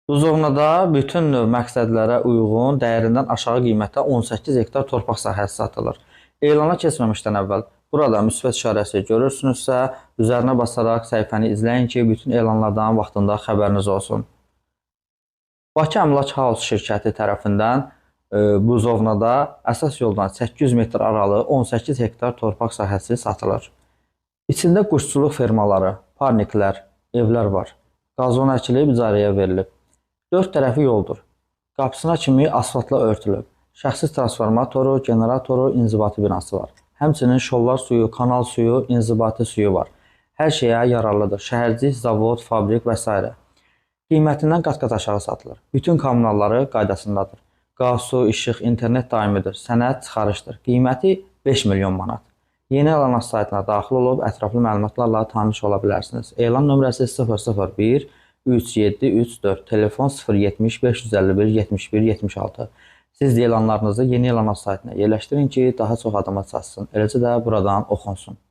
Bu zonada bütün növ məqsədlərə uyğun, dəyərindən aşağı qiymətə 18 hektar torpaq sahəsi satılır. Elana keçməmişdən əvvəl burada müsbət işarəsi görürsünüzsə, üzərinə basaraq səhifəni izləyin ki, bütün elanlardan vaxtında xəbəriniz olsun. Bakı Əmlak House şirkəti tərəfindən bu zonada əsas yoldan 800 metr aralı 18 hektar torpaq sahəsi satılır. İçində quşçuluq fermaları, parniklər, evlər var. Qazon əkilib, icarəyə verilib. 4 tərəfi yoldur. Qapısına kimi asfaltla örtülüb. Şəxsi transformatoru, generatoru, inzibati binası var. Həmçinin şollar suyu, kanal suyu, inzibati suyu var. Hər şeyə yararlıdır. Şəhərcik, zavod, fabrik və s. Qiymətindən qat-qat aşağı satılır. Bütün kommunalları qaydasındadır. Qaz, su, işıq, internet daimidir. Sənəd çıxarışdır. Qiyməti 5 milyon manat. Yeni elan saytına daxil olub ətraflı məlumatlarla tanış ola bilərsiniz. Elan nömrəsi 001 3734, telefon 070 551 71 76. Siz də elanlarınızı yeni elan saytına yerləşdirin ki, daha çox adama çatsın. Eləcə də buradan oxunsun.